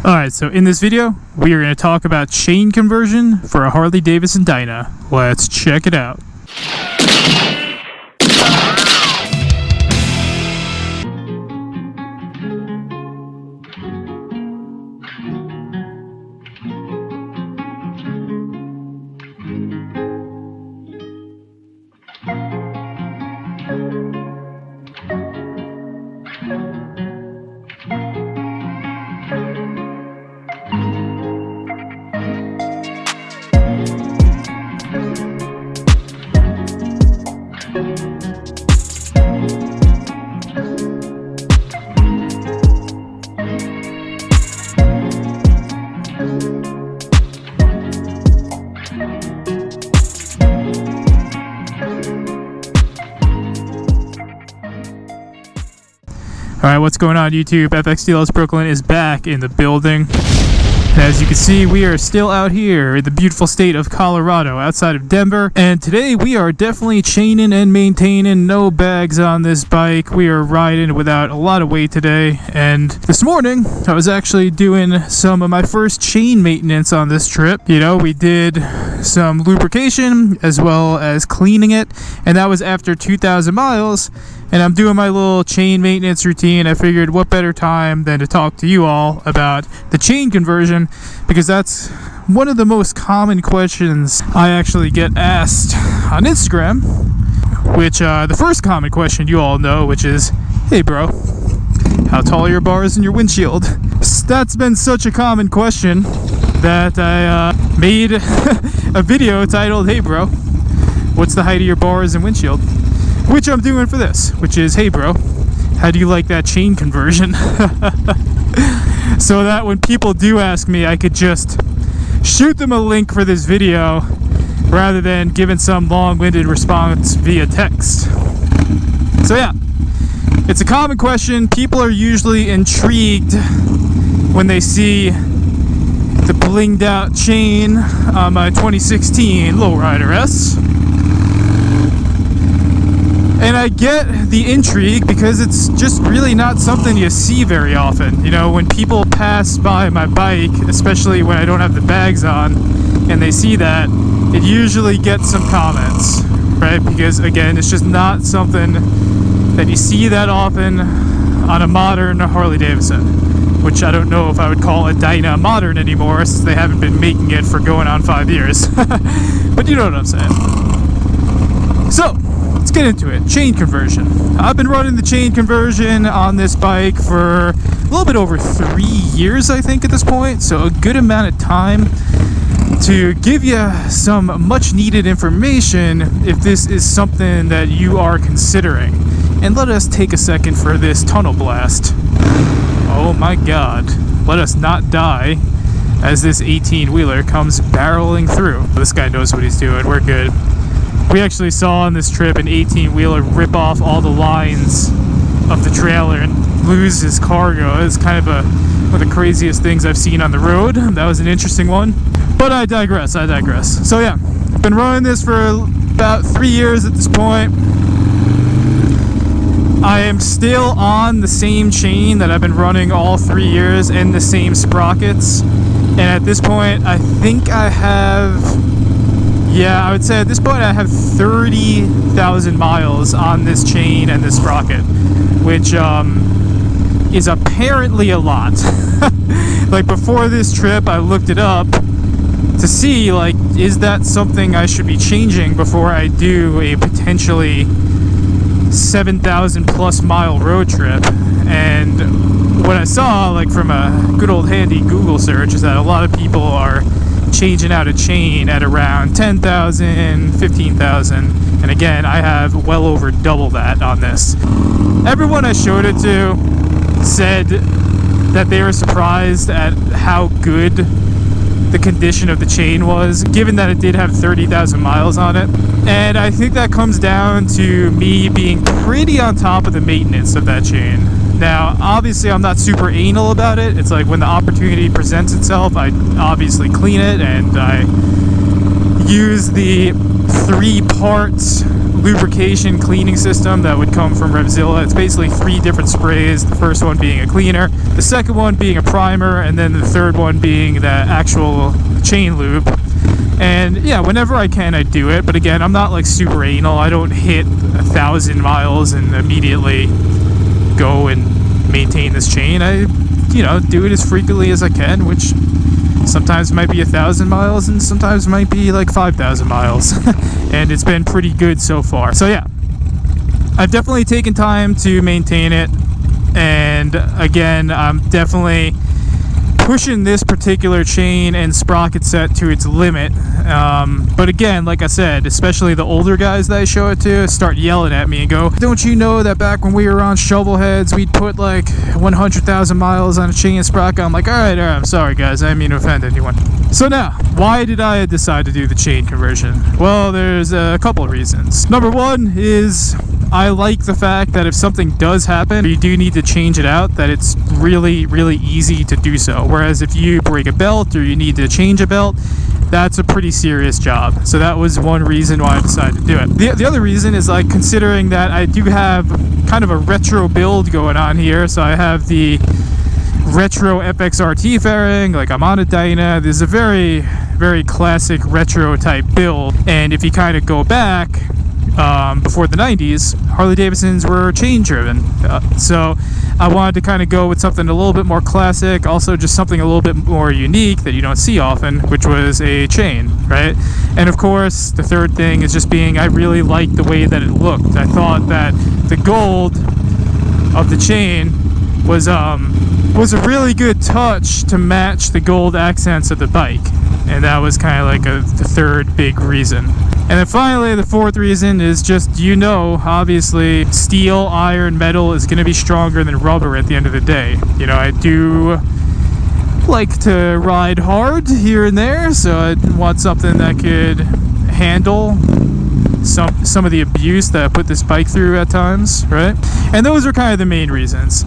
Alright, so in this video, we are going to talk about chain conversion for a Harley-Davidson Dyna. Let's check it out. Alright, what's going on YouTube? FXDLS Brooklyn is back in the building. And as you can see, we are still out here in the beautiful state of Colorado, outside of Denver. And today we are definitely chaining and maintaining. No bags on this bike. We are riding without a lot of weight today. And this morning, I was actually doing some of my first chain maintenance on this trip. You know, we did some lubrication as well as cleaning it. And that was after 2,000 miles. And I'm doing my little chain maintenance routine. I figured what better time than to talk to you all about the chain conversion, because that's one of the most common questions I actually get asked on Instagram, which the first common question you all know, which is, hey bro, how tall are your bars in your windshield? That's been such a common question that I made a video titled, hey bro, what's the height of your bars and windshield? Which I'm doing for this, which is, hey bro, how do you like that chain conversion? So that when people do ask me, I could just shoot them a link for this video rather than giving some long-winded response via text. So yeah, it's a common question. People are usually intrigued when they see the blinged out chain on my 2016 Lowrider S. And I get the intrigue because it's just really not something you see very often. You know, when people pass by my bike, especially when I don't have the bags on, and they see that, it usually gets some comments, right? Because again, it's just not something that you see that often on a modern Harley-Davidson, which I don't know if I would call a Dyna modern anymore since they haven't been making it for going on 5 years. But you know what I'm saying. So, let's get into it. Chain conversion. I've been running the chain conversion on this bike for a little bit over 3 years, I think, at this point. So a good amount of time to give you some much needed information if this is something that you are considering. And let us take a second for this tunnel blast. Oh my god. Let us not die as this 18-wheeler comes barreling through. This guy knows what he's doing. We're good. We actually saw on this trip an 18-wheeler rip off all the lines of the trailer and lose his cargo. It's kind of one of the craziest things I've seen on the road. That was an interesting one. But I digress. So yeah, I've been running this for about 3 years at this point. I am still on the same chain that I've been running all 3 years and the same sprockets. And at this point, I think I have... Yeah, I would say at this point I have 30,000 miles on this chain and this sprocket, which is apparently a lot. Like before this trip, I looked it up to see, like, is that something I should be changing before I do a potentially 7,000 plus mile road trip. And what I saw, like from a good old handy Google search, is that a lot of people are changing out a chain at around 10,000, 15,000, and again, I have well over double that on this. Everyone I showed it to said that they were surprised at how good the condition of the chain was, given that it did have 30,000 miles on it. And I think that comes down to me being pretty on top of the maintenance of that chain. Now, obviously, I'm not super anal about it. It's like when the opportunity presents itself, I obviously clean it, and I use the 3-part lubrication cleaning system that would come from Revzilla. It's basically 3 different sprays, the first one being a cleaner, the second one being a primer, and then the third one being the actual chain lube. And yeah, whenever I can, I do it. But again, I'm not like super anal. I don't hit 1,000 miles and immediately go and maintain this chain. I, do it as frequently as I can, which sometimes might be 1,000 miles and sometimes might be like 5,000 miles. And it's been pretty good so far. So yeah, I've definitely taken time to maintain it. And again, I'm definitely pushing this particular chain and sprocket set to its limit. But again, like I said, especially the older guys that I show it to start yelling at me and go, don't you know that back when we were on shovelheads, we'd put like 100,000 miles on a chain and sprocket? I'm like, all right, I'm sorry guys, I didn't mean to offend anyone. So now, why did I decide to do the chain conversion? Well, there's a couple of reasons. Number one is I like the fact that if something does happen, you do need to change it out, that it's really, really easy to do so. Whereas if you break a belt or you need to change a belt, that's a pretty serious job. So that was one reason why I decided to do it. The other reason is like considering that I do have kind of a retro build going on here. So I have the retro FXRT fairing, like I'm on a Dyna. This is a very, very classic retro type build. And if you kind of go back, before the 90s, Harley Davidsons were chain driven. So I wanted to kind of go with something a little bit more classic, also just something a little bit more unique that you don't see often, which was a chain, right? And of course, the third thing is just being, I really liked the way that it looked. I thought that the gold of the chain was a really good touch to match the gold accents of the bike. And that was kind of like the third big reason. And then finally, the fourth reason is just, obviously, steel, iron, metal is going to be stronger than rubber at the end of the day. I do like to ride hard here and there, so I want something that could handle some of the abuse that I put this bike through at times, right? And those are kind of the main reasons.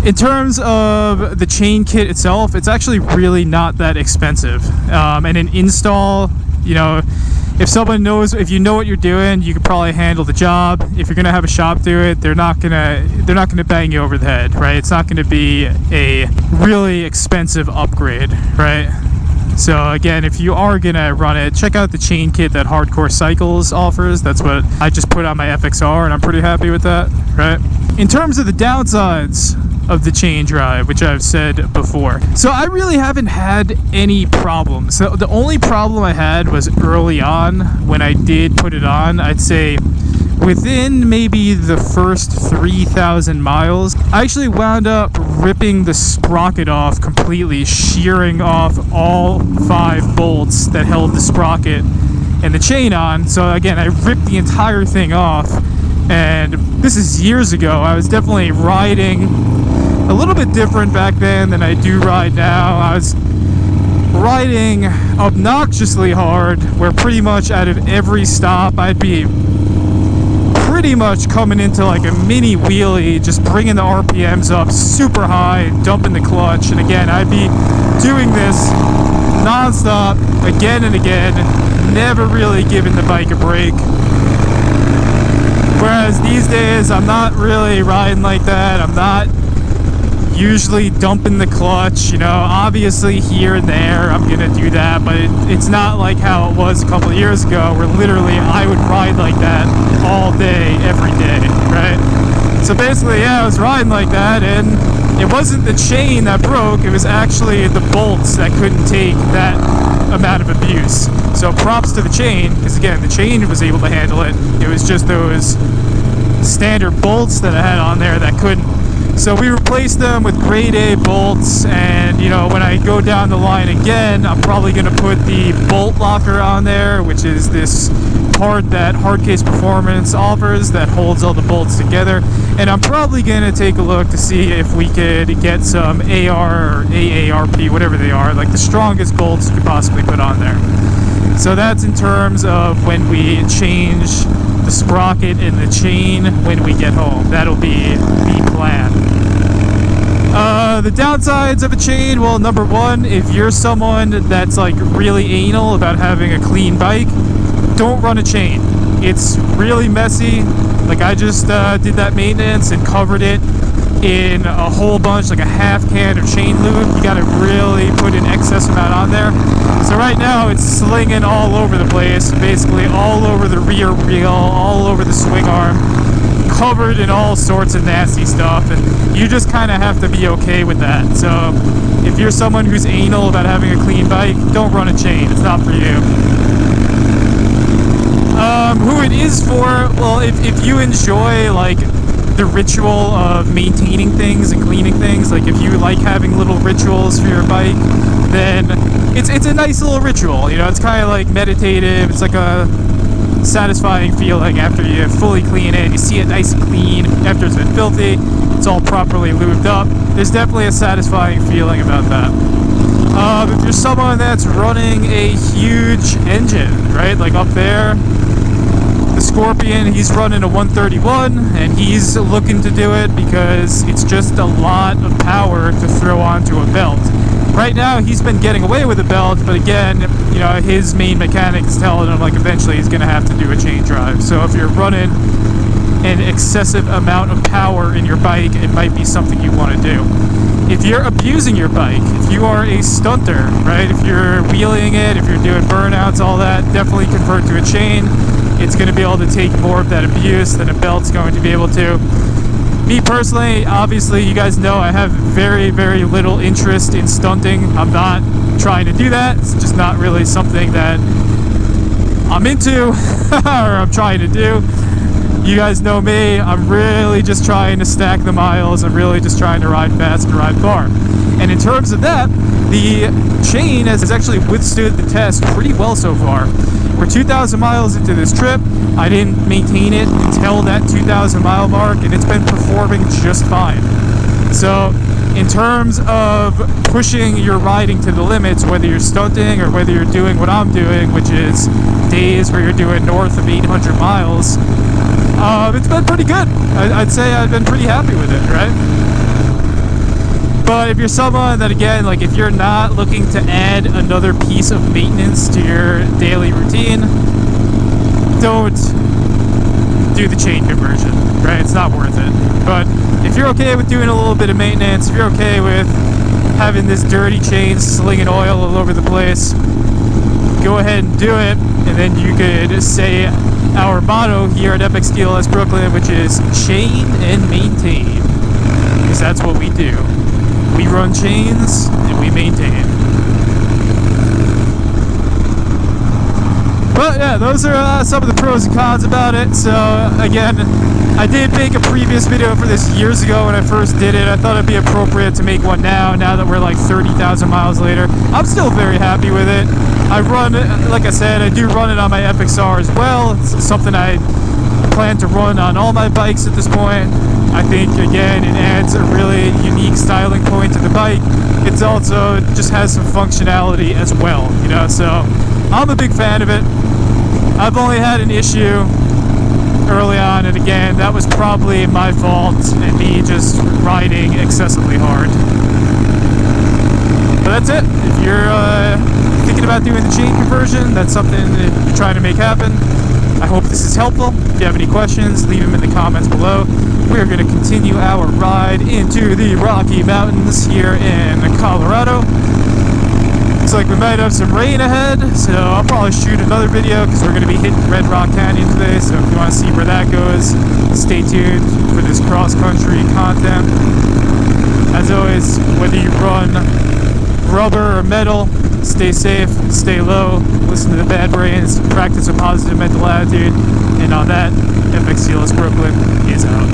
In terms of the chain kit itself, it's actually really not that expensive. And an install, if you know what you're doing, you could probably handle the job. If you're gonna have a shop do it, they're not gonna bang you over the head, right? It's not gonna be a really expensive upgrade, right? So again, if you are gonna run it, check out the chain kit that Hardcore Cycles offers. That's what I just put on my FXR, and I'm pretty happy with that, right? In terms of the downsides of the chain drive, which I've said before, so I really haven't had any problems. So the only problem I had was early on when I did put it on. I'd say within maybe the first 3,000 miles, I actually wound up ripping the sprocket off completely, shearing off all 5 bolts that held the sprocket and the chain on. So again, I ripped the entire thing off, and this is years ago. I was definitely riding a little bit different back then than I do ride now. I was riding obnoxiously hard, where pretty much out of every stop I'd be pretty much coming into like a mini wheelie, just bringing the RPMs up super high, dumping the clutch. And again, I'd be doing this non-stop again and again, never really giving the bike a break. Whereas these days, I'm not really riding like that. I'm not usually dumping the clutch, obviously here and there I'm gonna do that, but it's not like how it was a couple of years ago, where literally I would ride like that all day, every day, right? So basically, yeah, I was riding like that, and it wasn't the chain that broke, it was actually the bolts that couldn't take that amount of abuse. So props to the chain, because again, the chain was able to handle it. It was just those standard bolts that I had on there that couldn't. So we replaced them with grade A bolts, and when I go down the line again, I'm probably going to put the bolt locker on there, which is this part that Hardcase Performance offers that holds all the bolts together. And I'm probably going to take a look to see if we could get some AR or AARP, whatever they are, like the strongest bolts you could possibly put on there. So that's in terms of when we change the sprocket and the chain when we get home. That'll be the plan. The downsides of a chain, well, number one, if you're someone that's like really anal about having a clean bike, don't run a chain. It's really messy. Like, I just did that maintenance and covered it in a whole bunch, like a half can of chain lube. You gotta really put an excess amount on there. So right now it's slinging all over the place, basically all over the rear wheel, all over the swing arm, covered in all sorts of nasty stuff, and you just kind of have to be okay with that. So if you're someone who's anal about having a clean bike, don't run a chain. It's not for you. Who it is for, well, if you enjoy like the ritual of maintaining things and cleaning things, like if you like having little rituals for your bike, then it's a nice little ritual, you know. It's kind of like meditative. It's like a satisfying feeling after you fully clean it. You see it nice and clean after it's been filthy. It's all properly lubed up. There's definitely a satisfying feeling about that. If you're someone that's running a huge engine, right, like up there, the Scorpion, he's running a 131, and he's looking to do it because it's just a lot of power to throw onto a belt. Right now, he's been getting away with a belt, but again, you know, his main mechanic is telling him, like, eventually he's going to have to do a chain drive. So if you're running an excessive amount of power in your bike, it might be something you want to do. If you're abusing your bike, if you are a stunter, right, if you're wheeling it, if you're doing burnouts, all that, definitely convert to a chain. It's going to be able to take more of that abuse than a belt's going to be able to. Me personally, obviously, you guys know I have very, very little interest in stunting. I'm not trying to do that. It's just not really something that I'm into or I'm trying to do. You guys know me. I'm really just trying to stack the miles. I'm really just trying to ride fast and ride far. And in terms of that, the chain has actually withstood the test pretty well so far. We're 2,000 miles into this trip. I didn't maintain it until that 2,000 mile mark, and it's been performing just fine. So in terms of pushing your riding to the limits, whether you're stunting or whether you're doing what I'm doing, which is days where you're doing north of 800 miles, it's been pretty good. I'd say I've been pretty happy with it, right? But if you're someone that, again, like if you're not looking to add another piece of maintenance to your daily routine, don't do the chain conversion, right? It's not worth it. But if you're okay with doing a little bit of maintenance, if you're okay with having this dirty chain slinging oil all over the place, go ahead and do it. And then you could say our motto here at Epic Steel Brooklyn, which is chain and maintain, because that's what we do. We run chains and we maintain. But yeah, those are some of the pros and cons about it. So again, I did make a previous video for this years ago when I first did it. I thought it'd be appropriate to make one now that we're like 30,000 miles later. I'm still very happy with it. I run, like I said, I do run it on my FXR as well. It's something I plan to run on all my bikes at this point. I think, again, it adds a really unique styling point to the bike. It's also just has some functionality as well, you know, so I'm a big fan of it. I've only had an issue early on, and again, that was probably my fault and me just riding excessively hard. But that's it. If you're thinking about doing the chain conversion, that's something that you're trying to make happen. I hope this is helpful. If you have any questions, leave them in the comments below. We're going to continue our ride into the Rocky Mountains here in Colorado. Looks like we might have some rain ahead, so I'll probably shoot another video because we're going to be hitting Red Rock Canyon today. So if you want to see where that goes, stay tuned for this cross-country content. As always, whether you run rubber or metal, stay safe, stay low, listen to the bad brains, practice a positive mental attitude, and on that, Epic Steel Brooklyn is out.